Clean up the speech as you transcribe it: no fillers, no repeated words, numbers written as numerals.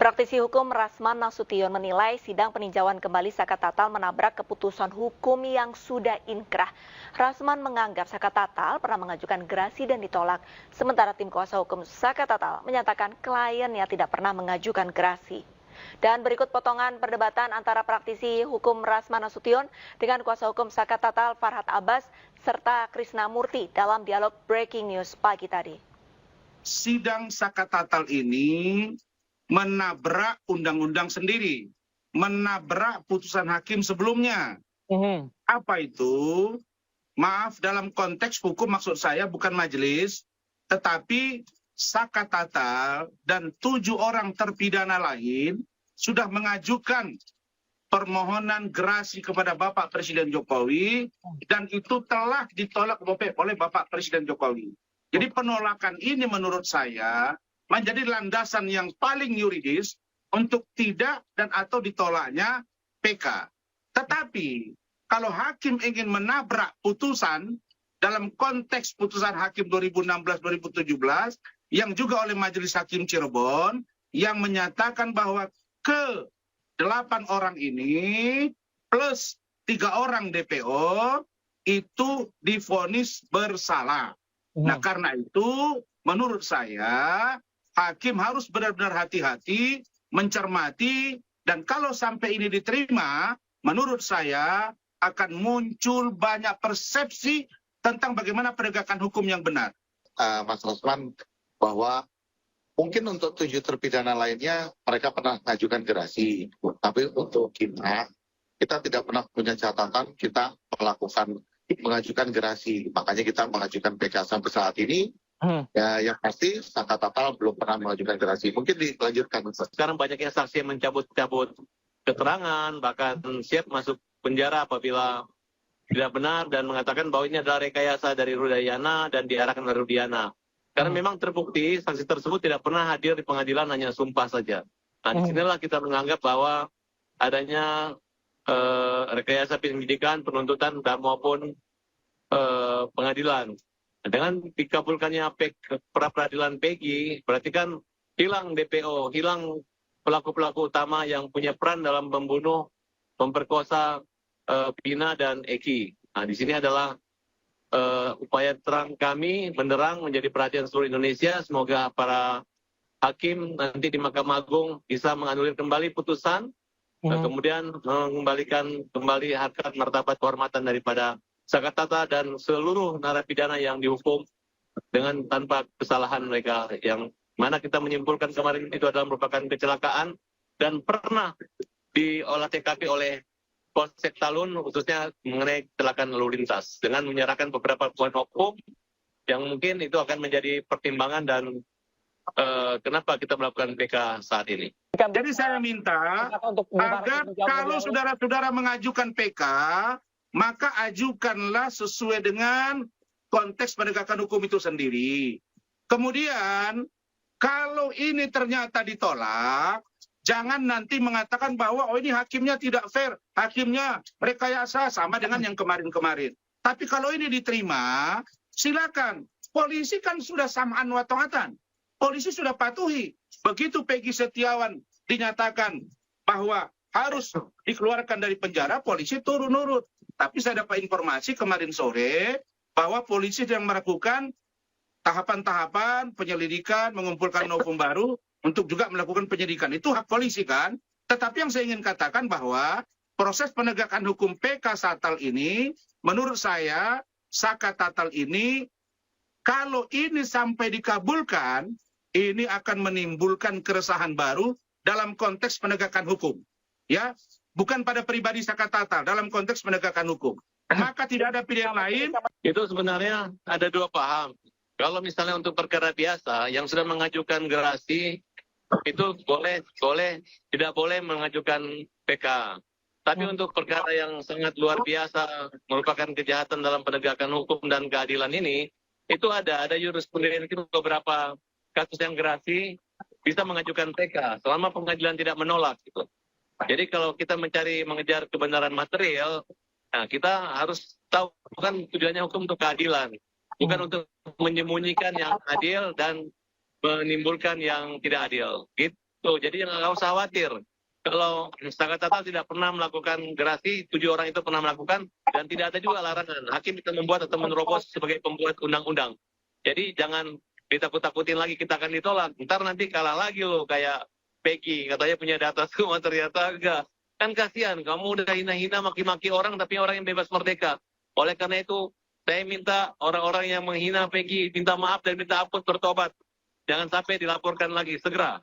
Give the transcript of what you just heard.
Praktisi hukum Rasman Nasution menilai sidang peninjauan kembali Saka Tatal menabrak keputusan hukum yang sudah inkrah. Rasman menganggap Saka Tatal pernah mengajukan gerasi dan ditolak, sementara tim kuasa hukum Saka Tatal menyatakan kliennya tidak pernah mengajukan gerasi. Dan berikut potongan perdebatan antara praktisi hukum Rasman Nasution dengan kuasa hukum Saka Tatal Farhad Abbas serta Krisna Murti dalam dialog Breaking News pagi tadi. Sidang Saka Tatal ini menabrak undang-undang sendiri, menabrak putusan hakim sebelumnya. Apa itu? Maaf, dalam konteks hukum maksud saya bukan majelis, tetapi Saka Tatal dan 7 orang terpidana lain sudah mengajukan permohonan gerasi kepada Bapak Presiden Jokowi dan itu telah ditolak oleh Bapak Presiden Jokowi. Jadi penolakan ini menurut saya menjadi landasan yang paling yuridis untuk tidak dan atau ditolaknya PK. Tetapi kalau hakim ingin menabrak putusan dalam konteks putusan hakim 2016-2017 yang juga oleh Majelis Hakim Cirebon yang menyatakan bahwa ke-8 orang ini plus 3 orang DPO itu divonis bersalah. Nah karena itu menurut saya hakim harus benar-benar hati-hati, mencermati, dan kalau sampai ini diterima, menurut saya akan muncul banyak persepsi tentang bagaimana penegakan hukum yang benar. Mas Rasman, bahwa mungkin untuk 7 terpidana lainnya mereka pernah mengajukan gerasi, tapi untuk kita tidak pernah punya catatan kita mengajukan gerasi, makanya kita mengajukan PK sampai saat ini. Ya, yang pasti Saka Tatal belum pernah mengajukan gerasi. Mungkin dilanjutkan. Sekarang banyaknya saksi yang mencabut-cabut keterangan, bahkan siap masuk penjara apabila tidak benar dan mengatakan bahwa ini adalah rekayasa dari Rudayana dan diarahkan oleh Rudiana. Karena memang terbukti saksi tersebut tidak pernah hadir di pengadilan, hanya sumpah saja. Nah, disinilah kita menganggap bahwa adanya rekayasa penyidikan, penuntutan, dan maupun pengadilan. Dengan dikabulkannya pra-peradilan PEGI, berarti kan hilang DPO, hilang pelaku-pelaku utama yang punya peran dalam membunuh, memperkosa Vina dan Eki. Nah, di sini adalah upaya terang kami menerang menjadi perhatian seluruh Indonesia. Semoga para hakim nanti di Mahkamah Agung bisa menganulir kembali putusan, kemudian mengembalikan kembali harkat, martabat, kehormatan daripada Saka Tatal dan seluruh narapidana yang dihukum dengan tanpa kesalahan mereka, yang mana kita menyimpulkan kemarin itu adalah merupakan kecelakaan dan pernah diolah TKP oleh Polsek Talun, khususnya mengenai kecelakaan lalu lintas, dengan menyerahkan beberapa poin hukum yang mungkin itu akan menjadi pertimbangan dan kenapa kita melakukan PK saat ini. Jadi saya minta agar kalau saudara-saudara mengajukan PK, maka ajukanlah sesuai dengan konteks penegakan hukum itu sendiri. Kemudian, kalau ini ternyata ditolak, jangan nanti mengatakan bahwa ini hakimnya tidak fair, hakimnya rekayasa sama dengan yang kemarin-kemarin. Tapi kalau ini diterima, silakan. Polisi kan sudah samaan wa ta'atan. Polisi sudah patuhi. Begitu Peggy Setiawan dinyatakan bahwa harus dikeluarkan dari penjara, polisi turun nurut. Tapi saya dapat informasi kemarin sore bahwa polisi sedang melakukan tahapan-tahapan penyelidikan, mengumpulkan novum baru untuk juga melakukan penyidikan. Itu hak polisi kan? Tetapi yang saya ingin katakan bahwa proses penegakan hukum PK Tatal ini, menurut saya, Saka Tatal ini, kalau ini sampai dikabulkan, ini akan menimbulkan keresahan baru dalam konteks penegakan hukum. Ya, bukan pada pribadi Saka Tatal, dalam konteks penegakan hukum. Maka tidak ada pilihan lain. Itu sebenarnya ada dua paham. Kalau misalnya untuk perkara biasa yang sudah mengajukan gerasi, itu boleh, tidak boleh mengajukan PK. Tapi untuk perkara yang sangat luar biasa, merupakan kejahatan dalam penegakan hukum dan keadilan ini, itu ada jurisprudensi beberapa kasus yang gerasi bisa mengajukan PK selama pengadilan tidak menolak gitu. Jadi kalau kita mengejar kebenaran material, nah kita harus tahu kan tujuannya hukum untuk keadilan, bukan untuk menyembunyikan yang adil dan menimbulkan yang tidak adil. Tuh, jadi nggak usah khawatir. Kalau Sakatatal tidak pernah melakukan gerasi, 7 orang itu pernah melakukan, dan tidak ada juga larangan. Hakim bisa membuat atau menerobos sebagai pembuat undang-undang. Jadi jangan ditakut-takutin lagi, kita akan ditolak. Ntar nanti kalah lagi loh, kayak Peggy, katanya punya data semua, ternyata enggak. Kan kasihan, kamu udah hina-hina, maki-maki orang, tapi orang yang bebas merdeka. Oleh karena itu, saya minta orang-orang yang menghina Peggy, minta maaf dan minta ampun, bertobat. Jangan sampai dilaporkan lagi, segera.